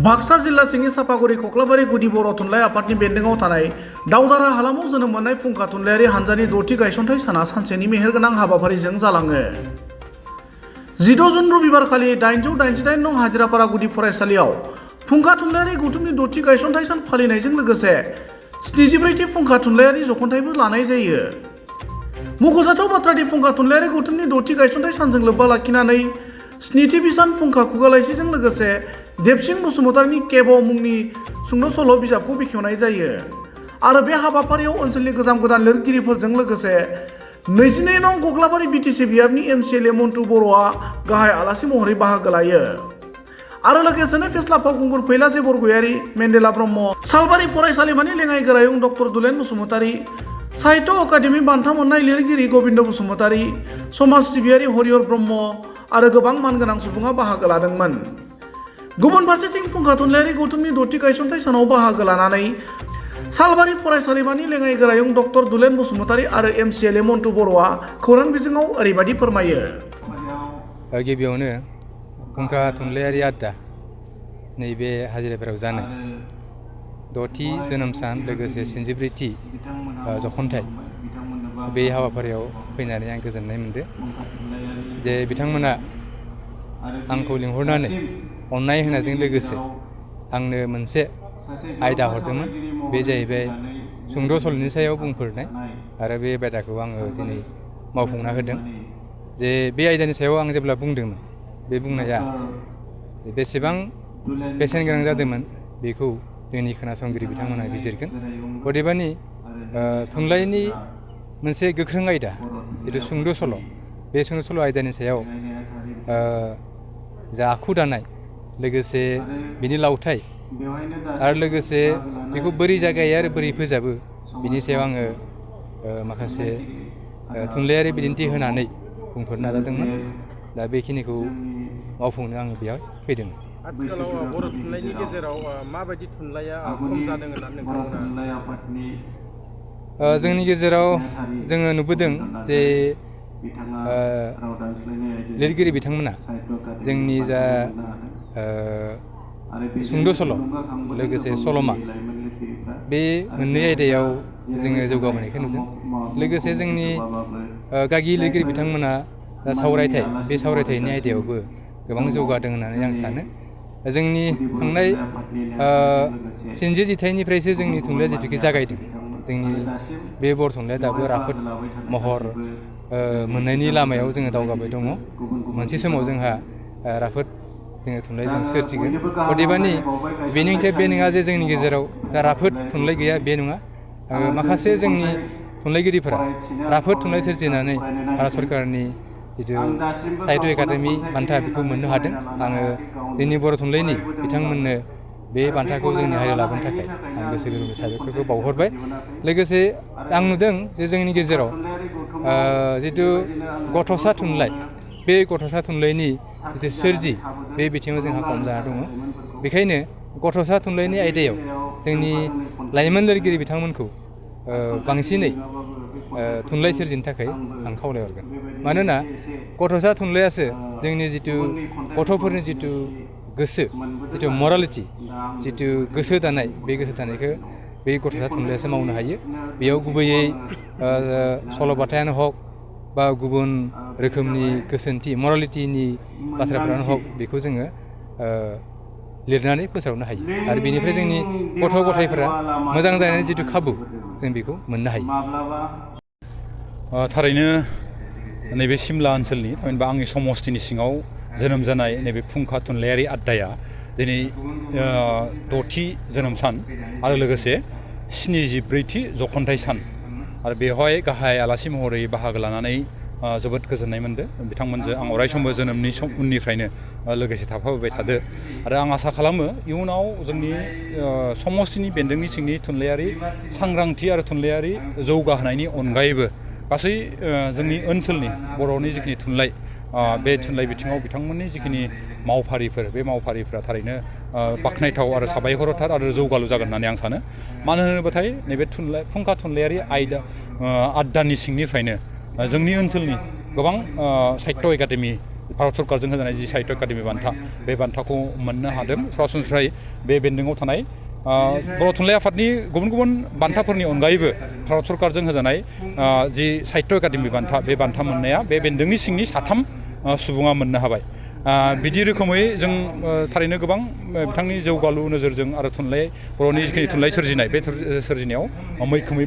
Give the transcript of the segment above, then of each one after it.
बाक्सा जिल्ला सिंनि सापागुरि कक्लाबारि गुदि बर' थुनलाइ आफादनि बेन्दोंआव थानाय दावधारा हालामाव जोनोम मोननाय फुंखा थुनलाइयारि हानजानि द'थि गायसनथाइ साना सानसेनि मेहेरगोनां हाबाफारिजों जालाङो। 16 जुन रबिबारखालि 888 नं हाजिरापारा गुदि फरायसालियाव फुंखा थुनलाइयारि गौथुमनि द'थि गायसनथाइ सान फालिनायजों लोगोसे 74थि फुंखा थुनलाइयारि जख'न्थाइबो लानाय जायो। मख'जाथाव बाथ्रादि फुंखा थुनलाइयारि गौथुमनि द'थि गायसनथाइ सानजों लोब्बा लाखिनानै 7थि बिसान फुंखा खुगा लाइसिजों लोगोसे देबसिं बसुमतारिनि केब' मुंनि सुंद' सल' बिजाबखौ बेखेवनाय जायो आरो बे हाबाफारियाव ओनसोलनि गोजाम गोदान लिरगिरिफोरजों लोगोसे 22 नं कक्लाबारि बिटिसि बियाबनि एमसिएलए मन्टु बर'आ गाहाय आलासि महरै बाहागो लायो आरो लोगोसेनो फेस्ला फावखुंगुर फैलाजे बरगयारि, मेन्देला ब्रह्म, सालबारि फरायसालिमानि लेङाइ गोरायुं डक्टर दुलेन बसुमतारि, साहित्य अकादेमि बान्था मोननाय लिरगिरि गबिन्द बसुमतारि, समाज सिबियारि हरिहर ब्रह्म आरो गोबां मानगोनां सुबुङा बाहागो लादोंमोन। गुबुन फारसेथिं फुंखा थुनलाइयारि गौथुमनि द'थि गायसनथाइ सानाव बाहागो लानानै सालबारि फरायसालिमानि लेङाइ गोरायुं डक्टर दुलेन बसुमतारि आरो एमसिएलए मन्टु बर'आ खौरां बिजोङाव ओरैबायदि फोरमायो। गिबियावनो फुंखा थुनलाइयारि आड्डा नैबे हाजिरापारायाव जानाय 6थि जोनोम सान लोगोसे 74थि जख'न्थाइ बे हाबाफारियाव फैनानै आं गोजोननाय मोनदों जे बिथांमोना आंखौ लिंहरनानै अननाय होनायजों लोगोसे आंनो मोनसे आयदा हरदोंमोन। बे जाहैबाय सुंद' सल'नि सायाव बुंफोरनाय आरो बे आयदाखौ आङो दिनै मावफुंना होदों। जे बे आयदानि सायाव आं जेब्ला बुंदोंमोन बे बुंनाया बेसेबां बेसेन गोनां जादोंमोन बेखौ जोंनि खोनासंगिरि बिथांमोना बिजिरगोन। अदेबानि थुनलाइनि मोनसे गोख्रों आयदा जिथु सुंद' सल', बे सुंद' सल' आयदानि सायाव जा आखु दानाय लोगोसे बिनि लावथाय आरो लोगोसे बेखौ बोरै जागायो आरो बोरै फोजाबो बिनि सायाव आङो माखासे थुनलाइयारि बिदिन्थि होनानै बुंफोरनो नाजादोंमोन। दा बेखिनिखौ मावफुंनो आङो बेयाव फैदोंमोन। आथिखालाव बर' थुनलाइनि गेजेराव माबायदि थुनलाइया खम जादों होननानै नोंथांमोना? जोंनि गेजेराव जोङो नुबोदों जे लिरगिरि बिथांमोना जोंनि जा सुंद' सल' लोगोसे सल'मा बे मोननै आयदायाव जोङो जौगाबोनायखौ नुदों। लोगोसे जोंनि गागि लिरगिरि बिथांमोना सावरायथाइ, बे सावरायथाइनि आयदायावबो गोबां जौगादों होननानै आं सानो। जोंनि थांनाय 60 जिथाइनिफ्रायसो जोंनि थुनलाइया जिथुखि जागायदों, जोंनि बे बर' थुनलाइया दाबो राफोद महर मोननायनि लामायाव जोङो दावगाबाय दङ। मोनसे समाव जोंहा राफोद जोङो थुनलाइ जों सोरजिगोन। अदेबानि बेनि ओंथिया बे नङा जे जोंनि गेजेराव दा राफोद थुनलाइ गैया, बे नङा। माखासे जोंनि थुनलाइगिरिफोरा राफोद थुनलाइ सोरजिनानै भारत सरकारनि जिथु साहित्य एकाडेमि बान्था बेखौ मोननो हादों। आङो जोंनि बर' थुनलाइनि बिथांमोननो बे बान्थाखौ जोंनि हारियाव लाबोनो थाखाय आं गोसो गोरबोनि साबायखरखौ बावहरबाय। लोगोसे आं नुदों जे जोंनि गेजेराव जिथु गथ'सा थुनलाइ, बे गथ'सा थुनलाइनि जिथु सोरजि बे बिथिङाव जोंहा खम जाना दङ। बेखायनो गथ'सा थुनलाइनि आयदायाव जोंनि लाइमोन लिरगिरि बिथांमोनखौ बांसिनै थुनलाइ सोरजिनो थाखाय आं खावलायहरगोन। मानोना गथ'सा थुनलाइयासो जोंनि जिथु गथ'फोरनि जिथु गोसो, जिथु मरेलिटि, जिथु गोसो दानाय, बे गोसो दानायखौ बे गथ'सा थुनलाइयासो मावनो हायो। बेयाव गुबैयै सल'बाथायानो हक बा गुबुन रोखोमनि गोसोनथि मरेलिटिनि बाथ्राफ्रानो हक बेखौ जोङो लिरनानै फोसावनो हायो आरो बेनिफ्राय जोंनि गथ' गथायफोरा मोजां जानायनि जिथु खाबु जों बेखौ मोननो हायो। थारैनो नैबे सिमला ओनसोलनि थामहिनबा आंनि समस्तिनि सिङाव जोनोम जानाय नैबे फुंखा थुनलाइयारि आड्डाया दिनै 6थि जोनोम सान आरो लोगोसे 74थि जख'न्थाइ सान आरो बेवहाय गाहाय आलासि महरै बाहागो लानानै जोबोद गोजोननाय मोनदों। बिथांमोनजों आं अरायसमबो जोनोमनि उननिफ्रायनो लोगोसे थाफाबाय थादो आरो आं आसा खालामो इयुनाव जोंनि समस्तिनि बेन्दोंनि सिंनि थुनलाइयारि सांग्रांथि आरो थुनलाइयारि जौगाहोनायनि अनगायैबो गासै जोंनि ओनसोलनि बर'नि जिखिनि थुनलाइ, बे थुनलाइ बिथिङाव बिथांमोननि जिखिनि मावफारिफोर, बे मावफारिफोरा थारैनो बाख्नायथाव आरो साबायखरथार आरो जौगालु जागोन होननानै आं सानो। मानो होनोबाथाय नैबे फुंखा थुनलाइयारि आड्डानि सिंनिफ्रायनो जोंनि ओनसोलनि गोबां साहित्य एकाडेमि भारत सरकारजों होजानाय जि साहित्य एकाडेमि बान्था बे बान्थाखौ मोननो हादों सरासनस्रायै बे बेन्दोङाव थानाय बर' थुनलाइ आफादनि गुबुन गुबुन बान्थाफोरनि अनगायैबो भारत सरकारजों होजानाय जि साहित्य एकाडेमि बान्था बे बान्था मोननाया बे बेन्दोंनि सिंनि 3 सुबुङा मोननो हाबाय बिदि रोखोमै जों थारैनो गोबां बिथांनि जौगालु नोजोरजों आरो बर'नि जिखिनि थुनलाइ सोरजिनाय बे सोरजिनायाव मैखोमै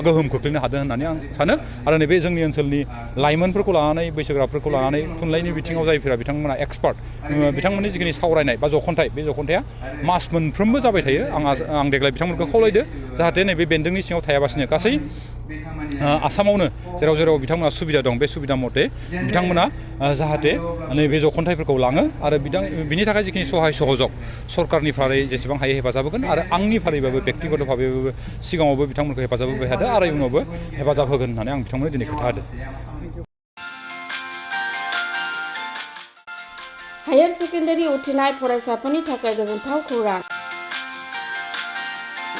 गोहोम खोख्लैनो हादों होननानै आं सानो आरो नैबे जोंनि ओनसोलनि लाइमोनफोरखौ लानानै बैसोगोराफोरखौ लानानै थुनलाइनि बिथिङाव जायफोरा बिथांमोना एक्सपार्ट बिथांमोननि जिखिनि सावरायनाय बा जख'न्थाइ बे जख'न्थाइया मास मोनफ्रोमबो जाबाय थायो आं देग्लाय बिथांमोनखौ खावलायदो जाहाथे नैबे बेन्दोंनि सिङाव थायाबासिनो गासै आसामावनो जेराव बिथांमोना सुबिदा दं बे सुबिदा मथे बिथांमोना जाहाथे नैबे जख'न्थाइफोरखौ लाङो आरो बिनि थाखाय जिखिनि सहाय सहजग सरकारनिफ्राय जेसेबां हायो हेफाजाब होगोन आरो आंनि फारिबाबो बेक्तिगत भाबेबाबो सिगाङावबो बिथांमोनखौ हेफाजाब होबाय थादों आरो इयुनावबो हेफाजाब होगोन होननानै आं बिथांमोननो दिनै खोथा होदों। हायार सेकेन्डारि उथ्रिनाय फरायसाफोरनि थाखाय गोजोनथाव खौरां।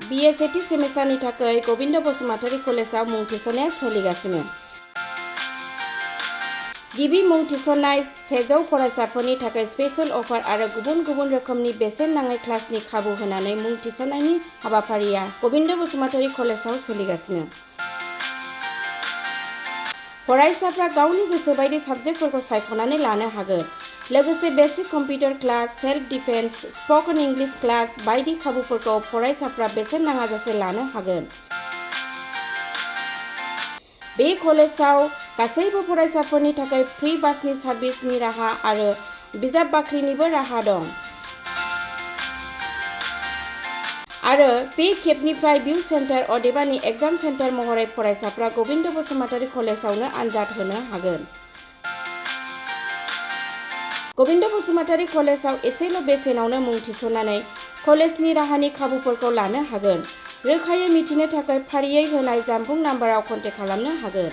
BA सेथि सेमिस्टारनि थाखाय गबिन्द बसुमतारी कलेजाव मुं थिसननाया सोलिगासिनो। गिबि मुं थिसननाय 100 फरायसाफोरनि थाखाय स्पेशल अफार आरो गुबुन गुबुन रोखोमनि बेसेन नाङै क्लासनि खाबु होनानै मुं थिसननायनि हाबाफारिया गबिन्द बसुमतारी कलेजाव सोलिगासिनो। फरायसाफ्रा गावनि गोसो बायदि साबजेक्टफोरखौ सायख'नानै लानो हागोन। लोगोसे basic computer class, self defence, spoken English class बायदि खाबुफोरखौ फरायसाफ्रा बेसेन नाङाजासे लानो हागोन। बे कलेजाव गासैबो फरायसाफोरनि थाखाय फ्रि बासनि सार्भिसनि राहा आरो बिजाब बाख्रिनिबो राहा दं। आरो बे खेबनिफ्राय भिउ सेन्टार अदेबानि एग्जाम सेन्टार महरै फरायसाफ्रा गबिन्द बसुमतारी कलेजावनो आनजाद होनो हागोन। गबिन्द बसुमतारी कलेजाव एसेल' बेसेनावनो मुं थिसननानै कलेजनि राहानि खाबुफोरखौ लानो हागोन। रोखायै मिथिनो थाखाय फारियै होनाय जानबुं नाम्बाराव कन्टेक्ट खालामनो हागोन।